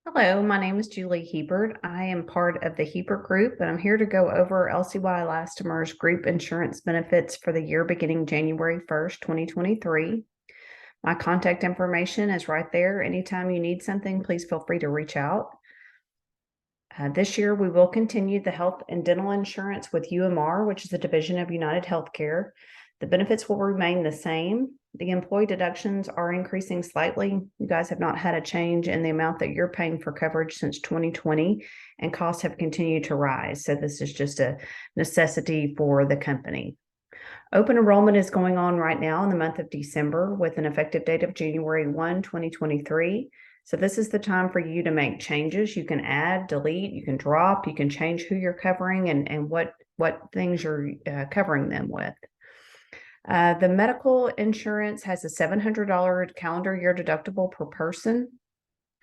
Hello, my name is Julie Hebert. I am part of the Hebert Group, and I'm here to go over LCY Elastomers group insurance benefits for the year beginning January 1st, 2023. My contact information is right there. Anytime you need something, please feel free to reach out. This year, we will continue the health and dental insurance with UMR, which is a division of United Healthcare. The benefits will remain the same. The employee deductions are increasing slightly. You guys have not had a change in the amount that you're paying for coverage since 2020, and costs have continued to rise. So this is just a necessity for the company. Open enrollment is going on right now in the month of December with an effective date of January 1, 2023. So this is the time for you to make changes. You can add, delete, you can drop, you can change who you're covering and what things you're covering them with. The medical insurance has a $700 calendar year deductible per person,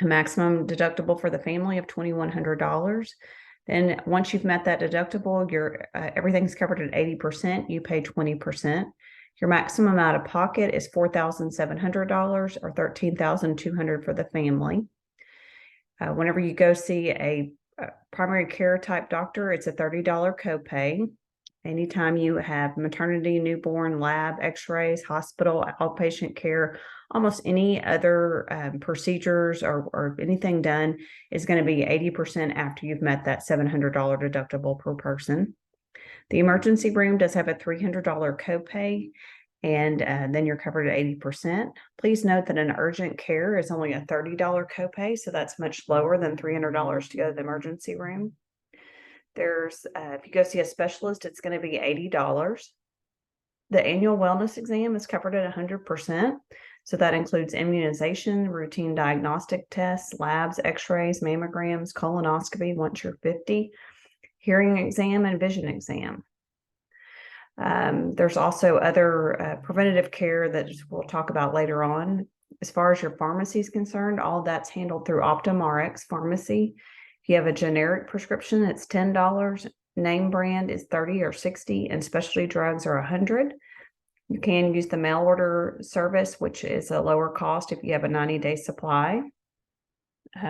a maximum deductible for the family of $2,100. Then once you've met that deductible, your everything's covered at 80%. You pay 20%. Your maximum out of pocket is $4,700 or $13,200 for the family. Whenever you go see a primary care type doctor, it's a $30 copay. Anytime you have maternity, newborn, lab, x-rays, hospital, outpatient care, almost any other procedures or anything done is going to be 80% after you've met that $700 deductible per person. The emergency room does have a $300 copay, and then you're covered at 80%. Please note that an urgent care is only a $30 copay, so that's much lower than $300 to go to the emergency room. There's, if you go see a specialist, it's going to be $80. The annual wellness exam is covered at 100%. So that includes immunization, routine diagnostic tests, labs, x-rays, mammograms, colonoscopy once you're 50, hearing exam, and vision exam. There's also other preventative care that we'll talk about later on. As far as your pharmacy is concerned, all of that's handled through OptumRx Pharmacy. If you have a generic prescription, it's $10. Name brand is $30 or $60, and specialty drugs are $100. You can use the mail order service, which is a lower cost if you have a 90-day supply.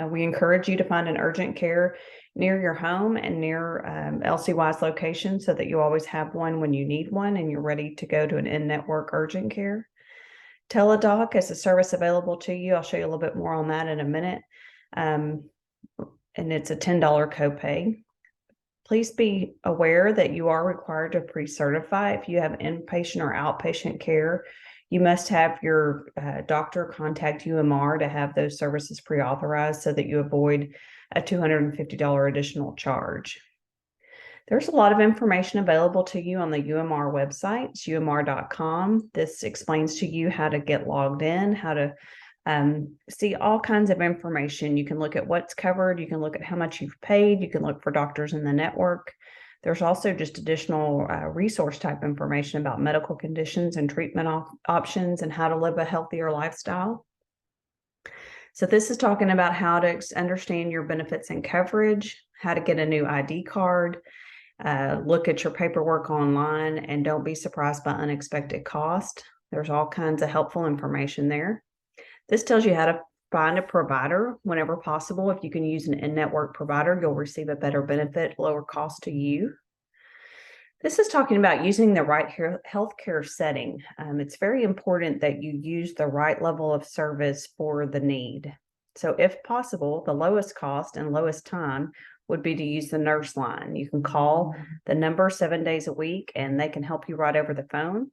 We encourage you to find an urgent care near your home and near LCY's location so that you always have one when you need one and you're ready to go to an in-network urgent care. Teledoc is a service available to you. I'll show you a little bit more on that in a minute. And it's a $10 copay. Please be aware that you are required to pre-certify. If you have inpatient or outpatient care, you must have your doctor contact UMR to have those services pre-authorized so that you avoid a $250 additional charge. There's a lot of information available to you on the UMR website. It's umr.com. This explains to you how to get logged in, how to see all kinds of information. You can look at what's covered. You can look at how much you've paid. You can look for doctors in the network. There's also just additional resource type information about medical conditions and treatment options and how to live a healthier lifestyle. So this is talking about how to understand your benefits and coverage, how to get a new ID card, look at your paperwork online, and don't be surprised by unexpected cost. There's all kinds of helpful information there. This tells you how to find a provider whenever possible. If you can use an in-network provider, you'll receive a better benefit, lower cost to you. This is talking about using the right healthcare setting. It's very important that you use the right level of service for the need. So if possible, the lowest cost and lowest time would be to use the nurse line. You can call the number 7 days a week and they can help you right over the phone.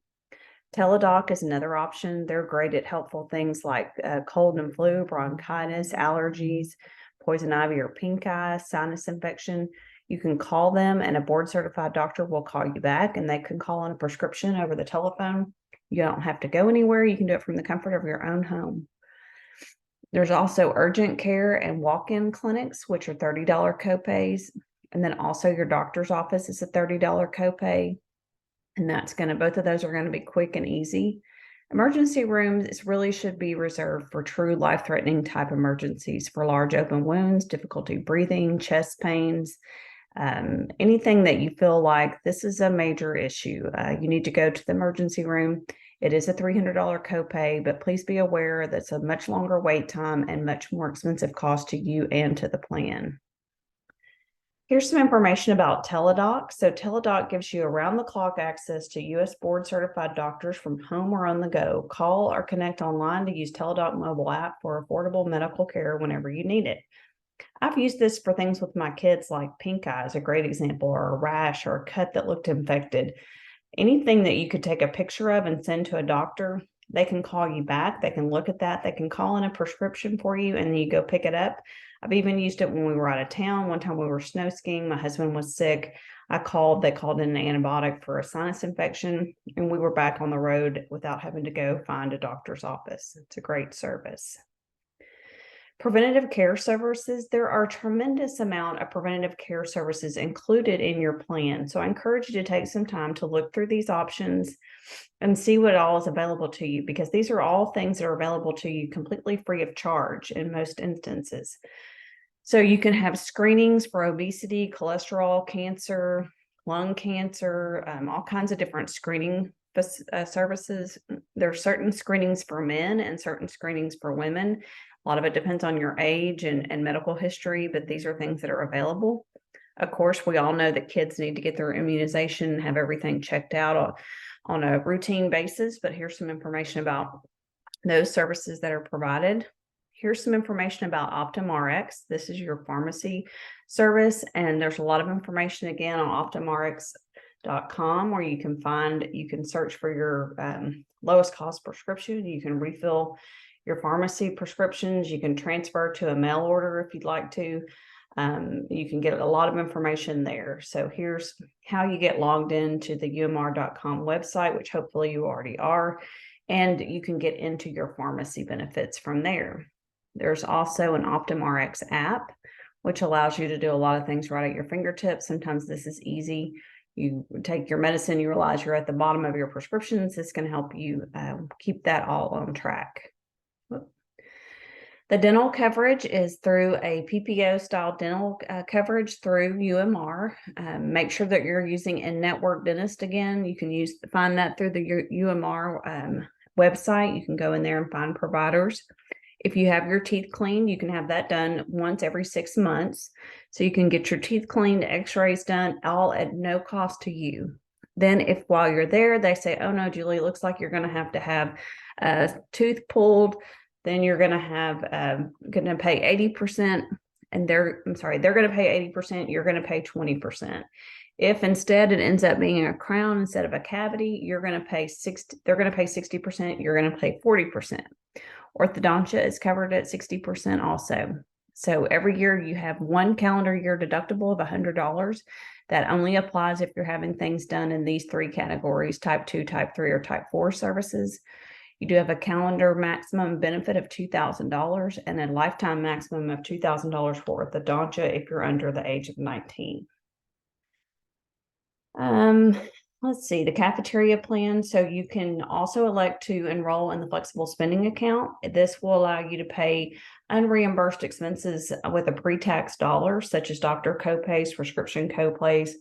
Teledoc is another option. They're great at helpful things like cold and flu, bronchitis, allergies, poison ivy or pink eye, sinus infection. You can call them and a board certified doctor will call you back and they can call on a prescription over the telephone. You don't have to go anywhere. You can do it from the comfort of your own home. There's also urgent care and walk-in clinics, which are $30 copays. And then also your doctor's office is a $30 copay. And both of those are going to be quick and easy. Emergency rooms really should be reserved for true life-threatening type emergencies, for large open wounds, difficulty breathing, chest pains, anything that you feel like this is a major issue. You need to go to the emergency room. It is a $300 copay, but please be aware that's a much longer wait time and much more expensive cost to you and to the plan. Here's some information about Teladoc. So Teladoc gives you around-the-clock access to U.S. board-certified doctors from home or on the go. Call or connect online to use Teladoc mobile app for affordable medical care whenever you need it. I've used this for things with my kids, like pink eye is a great example, or a rash or a cut that looked infected. Anything that you could take a picture of and send to a doctor, they can call you back. They can look at that. They can call in a prescription for you, and then you go pick it up. I've even used it when we were out of town. One time we were snow skiing. My husband was sick. They called in an antibiotic for a sinus infection, and we were back on the road without having to go find a doctor's office. It's a great service. Preventative care services, there are a tremendous amount of preventative care services included in your plan. So I encourage you to take some time to look through these options and see what all is available to you, because these are all things that are available to you completely free of charge in most instances. So you can have screenings for obesity, cholesterol, cancer, lung cancer, all kinds of different screening services. There are certain screenings for men and certain screenings for women. A lot of it depends on your age and medical history, but these are things that are available. Of course, we all know that kids need to get their immunization and have everything checked out on a routine basis, but here's some information about those services that are provided. Here's some information about OptumRx. This is your pharmacy service, and there's a lot of information again on OptumRx.com where you can search for your lowest cost prescription. You can refill your pharmacy prescriptions. You can transfer to a mail order if you'd like to. You can get a lot of information there. So here's how you get logged into the umr.com website, which hopefully you already are, and you can get into your pharmacy benefits from there. There's also an OptumRx app, which allows you to do a lot of things right at your fingertips. Sometimes this is easy. You take your medicine, you realize you're at the bottom of your prescriptions. This can help you keep that all on track. The dental coverage is through a PPO style dental coverage through UMR. Make sure that you're using in-network dentist again. You can find that through the UMR website. You can go in there and find providers. If you have your teeth cleaned, you can have that done once every 6 months. So you can get your teeth cleaned, x-rays done, all at no cost to you. Then if while you're there, they say, oh no, Julie, looks like you're going to have a tooth pulled, then you're going to pay 80%, and they're going to pay 80%, you're going to pay 20%. If instead it ends up being a crown instead of a cavity, they're going to pay 60%, you're going to pay 40%. Orthodontia is covered at 60% also. So every year you have one calendar year deductible of $100. That only applies if you're having things done in these 3 categories: type 2, type 3, or type 4 services. You do have a calendar maximum benefit of $2,000 and a lifetime maximum of $2,000 for orthodontia if you're under the age of 19. Let's see, the cafeteria plan. So you can also elect to enroll in the flexible spending account. This will allow you to pay unreimbursed expenses with a pre-tax dollar, such as doctor copays, prescription copays,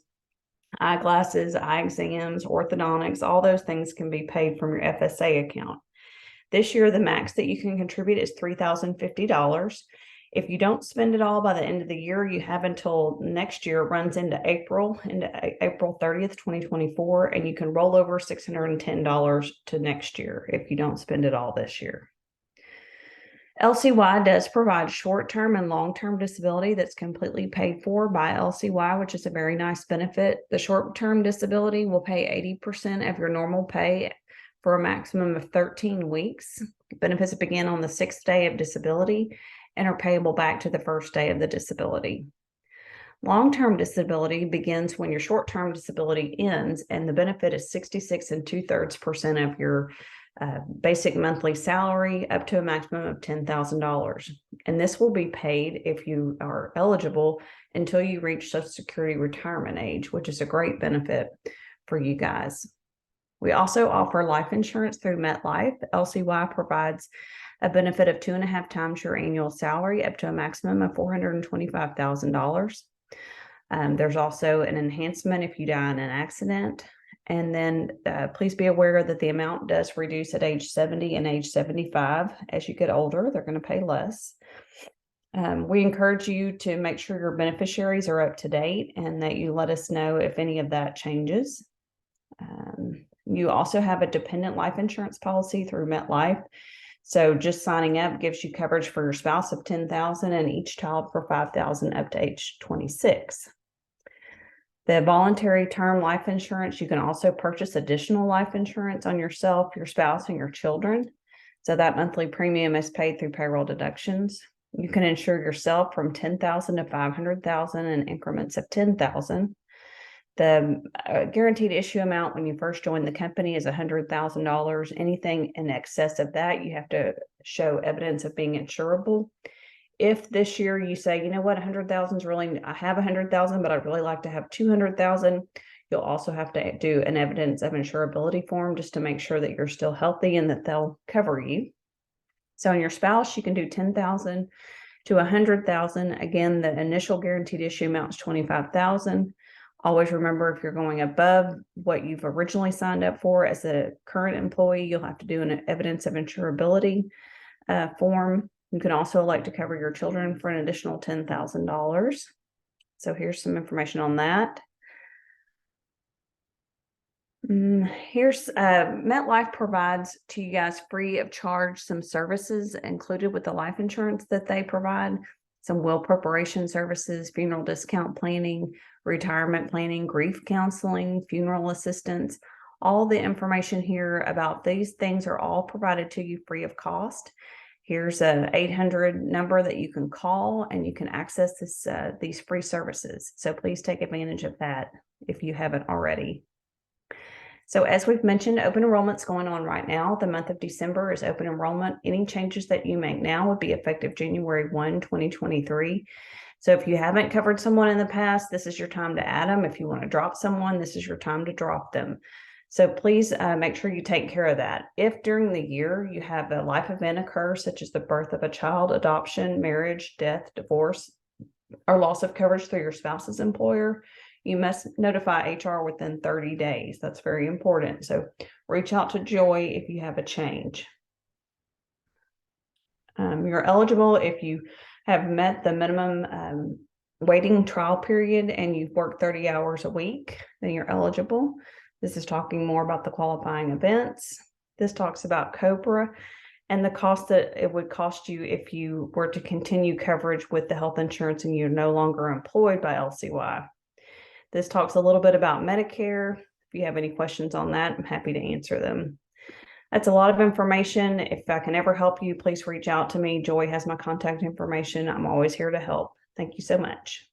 eyeglasses, eye exams, orthodontics. All those things can be paid from your FSA account. This year, the max that you can contribute is $3,050. If you don't spend it all by the end of the year, you have until next year. It runs into April 30th, 2024, and you can roll over $610 to next year if you don't spend it all this year. LCY does provide short-term and long-term disability that's completely paid for by LCY, which is a very nice benefit. The short-term disability will pay 80% of your normal pay for a maximum of 13 weeks. Benefits begin on the 6th day of disability and are payable back to the 1st day of the disability. Long-term disability begins when your short-term disability ends, and the benefit is 66 2/3% of your basic monthly salary, up to a maximum of $10,000. And this will be paid if you are eligible until you reach Social Security retirement age, which is a great benefit for you guys. We also offer life insurance through MetLife. LCY provides a benefit of 2.5 times your annual salary, up to a maximum of $425,000. There's also an enhancement if you die in an accident. And then please be aware that the amount does reduce at age 70 and age 75. As you get older, they're going to pay less. We encourage you to make sure your beneficiaries are up to date and that you let us know if any of that changes. You also have a dependent life insurance policy through MetLife. So just signing up gives you coverage for your spouse of $10,000 and each child for $5,000 up to age 26. The voluntary term life insurance, you can also purchase additional life insurance on yourself, your spouse, and your children. So that monthly premium is paid through payroll deductions. You can insure yourself from $10,000 to $500,000 in increments of $10,000. The guaranteed issue amount when you first join the company is $100,000. Anything in excess of that, you have to show evidence of being insurable. If this year you say, you know what, 100,000 is really, I have 100,000, but I'd really like to have 200,000, you'll also have to do an evidence of insurability form just to make sure that you're still healthy and that they'll cover you. So in your spouse, you can do 10,000 to 100,000. Again, the initial guaranteed issue amount is 25,000. Always remember, if you're going above what you've originally signed up for as a current employee, you'll have to do an evidence of insurability form. You can also elect to cover your children for an additional $10,000. So here's some information on that. Here's MetLife provides to you guys free of charge some services included with the life insurance that they provide. Some will preparation services, funeral discount planning, retirement planning, grief counseling, funeral assistance. All the information here about these things are all provided to you free of cost. Here's an 800 number that you can call and you can access these free services. So please take advantage of that if you haven't already. So as we've mentioned, open enrollment's going on right now. The month of December is open enrollment. Any changes that you make now would be effective January 1, 2023. So if you haven't covered someone in the past, this is your time to add them. If you want to drop someone, this is your time to drop them. So please make sure you take care of that. If during the year you have a life event occur, such as the birth of a child, adoption, marriage, death, divorce, or loss of coverage through your spouse's employer, you must notify HR within 30 days. That's very important. So reach out to Joy if you have a change. You're eligible if you have met the minimum waiting trial period and you've worked 30 hours a week, then you're eligible. This is talking more about the qualifying events. This talks about COBRA and the cost that it would cost you if you were to continue coverage with the health insurance and you're no longer employed by LCY. This talks a little bit about Medicare. If you have any questions on that, I'm happy to answer them. That's a lot of information. If I can ever help you, please reach out to me. Joy has my contact information. I'm always here to help. Thank you so much.